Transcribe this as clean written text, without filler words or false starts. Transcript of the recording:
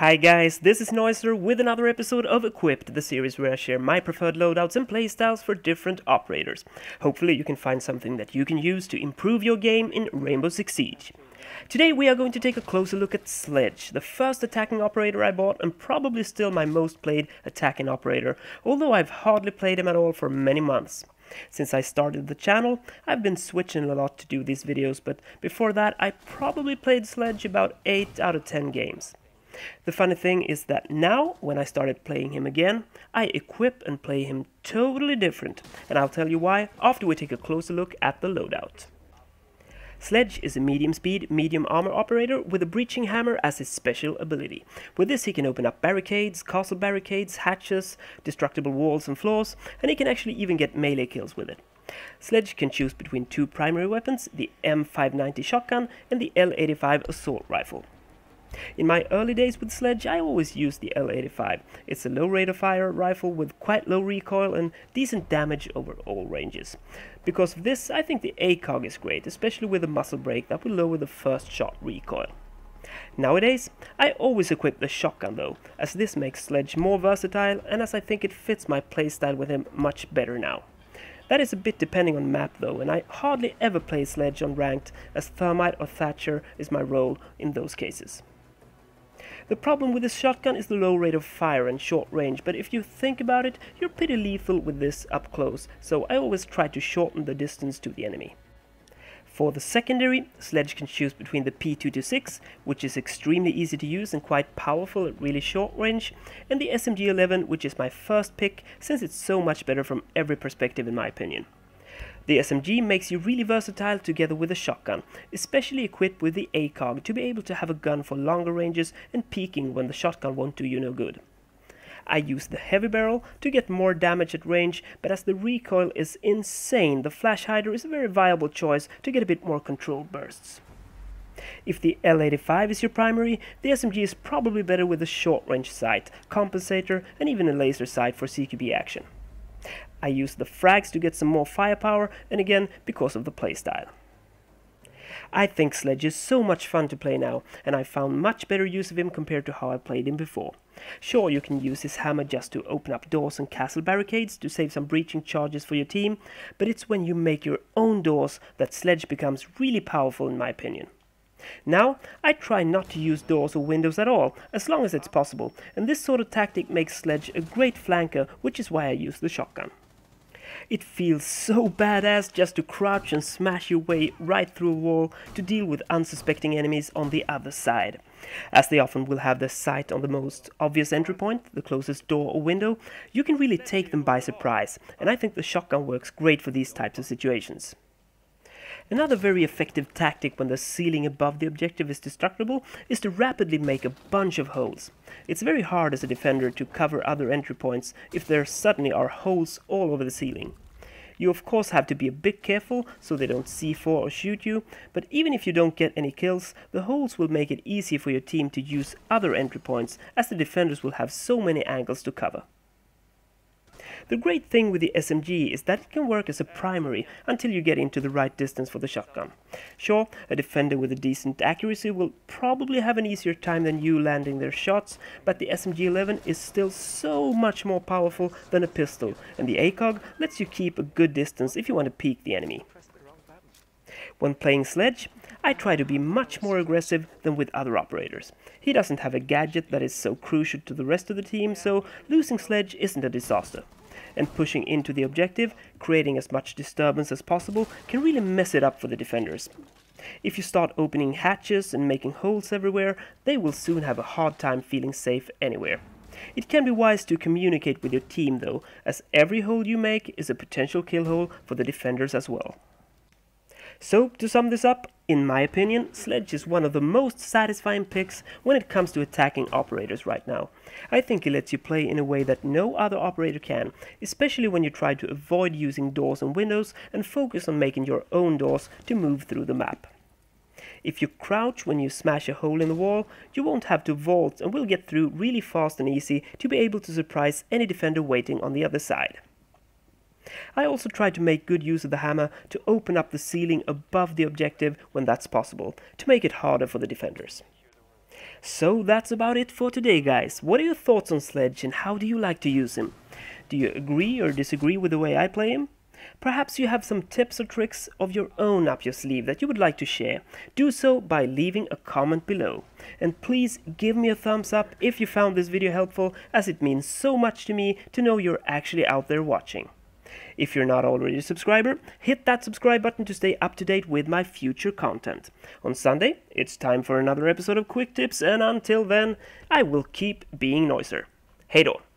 Hi guys, this is Noiser with another episode of Equipped, the series where I share my preferred loadouts and playstyles for different operators. Hopefully you can find something that you can use to improve your game in Rainbow Six Siege. Today we are going to take a closer look at Sledge, the first attacking operator I bought and probably still my most played attacking operator, although I've hardly played him at all for many months. Since I started the channel, I've been switching a lot to do these videos, but before that I probably played Sledge about 8 out of 10 games. The funny thing is that now, when I started playing him again, I equip and play him totally different, and I'll tell you why after we take a closer look at the loadout. Sledge is a medium speed, medium armor operator with a breaching hammer as his special ability. With this he can open up barricades, castle barricades, hatches, destructible walls and floors, and he can actually even get melee kills with it. Sledge can choose between two primary weapons, the M590 shotgun and the L85 assault rifle. In my early days with Sledge, I always used the L85. It's a low rate of fire rifle with quite low recoil and decent damage over all ranges. Because of this, I think the ACOG is great, especially with a muzzle brake that will lower the first shot recoil. Nowadays, I always equip the shotgun though, as this makes Sledge more versatile and as I think it fits my playstyle with him much better now. That is a bit depending on map though, and I hardly ever play Sledge on ranked, as Thermite or Thatcher is my role in those cases. The problem with this shotgun is the low rate of fire and short range, but if you think about it, you're pretty lethal with this up close, so I always try to shorten the distance to the enemy. For the secondary, Sledge can choose between the P226, which is extremely easy to use and quite powerful at really short range, and the SMG11, which is my first pick since it's so much better from every perspective in my opinion. The SMG makes you really versatile together with a shotgun, especially equipped with the ACOG to be able to have a gun for longer ranges and peeking when the shotgun won't do you no good. I use the heavy barrel to get more damage at range, but as the recoil is insane, the flash hider is a very viable choice to get a bit more controlled bursts. If the L85 is your primary, the SMG is probably better with a short range sight, compensator and even a laser sight for CQB action. I use the frags to get some more firepower, and again because of the playstyle. I think Sledge is so much fun to play now, and I found much better use of him compared to how I played him before. Sure, you can use his hammer just to open up doors and castle barricades to save some breaching charges for your team, but it's when you make your own doors that Sledge becomes really powerful in my opinion. Now, I try not to use doors or windows at all, as long as it's possible, and this sort of tactic makes Sledge a great flanker, which is why I use the shotgun. It feels so badass just to crouch and smash your way right through a wall to deal with unsuspecting enemies on the other side. As they often will have their sight on the most obvious entry point, the closest door or window, you can really take them by surprise, and I think the shotgun works great for these types of situations. Another very effective tactic when the ceiling above the objective is destructible is to rapidly make a bunch of holes. It's very hard as a defender to cover other entry points if there suddenly are holes all over the ceiling. You of course have to be a bit careful so they don't C4 or shoot you, but even if you don't get any kills, the holes will make it easy for your team to use other entry points, as the defenders will have so many angles to cover. The great thing with the SMG is that it can work as a primary until you get into the right distance for the shotgun. Sure, a defender with a decent accuracy will probably have an easier time than you landing their shots, but the SMG11 is still so much more powerful than a pistol, and the ACOG lets you keep a good distance if you want to peek the enemy. When playing Sledge, I try to be much more aggressive than with other operators. He doesn't have a gadget that is so crucial to the rest of the team, so losing Sledge isn't a disaster. And pushing into the objective, creating as much disturbance as possible, can really mess it up for the defenders. If you start opening hatches and making holes everywhere, they will soon have a hard time feeling safe anywhere. It can be wise to communicate with your team though, as every hole you make is a potential kill hole for the defenders as well. So, to sum this up, in my opinion, Sledge is one of the most satisfying picks when it comes to attacking operators right now. I think he lets you play in a way that no other operator can, especially when you try to avoid using doors and windows and focus on making your own doors to move through the map. If you crouch when you smash a hole in the wall, you won't have to vault and will get through really fast and easy to be able to surprise any defender waiting on the other side. I also try to make good use of the hammer to open up the ceiling above the objective when that's possible, to make it harder for the defenders. So that's about it for today, guys. What are your thoughts on Sledge and how do you like to use him? Do you agree or disagree with the way I play him? Perhaps you have some tips or tricks of your own up your sleeve that you would like to share. Do so by leaving a comment below. And please give me a thumbs up if you found this video helpful, as it means so much to me to know you're actually out there watching. If you're not already a subscriber, hit that subscribe button to stay up to date with my future content. On Sunday, it's time for another episode of Quick Tips, and until then, I will keep being Noiser. Hej då!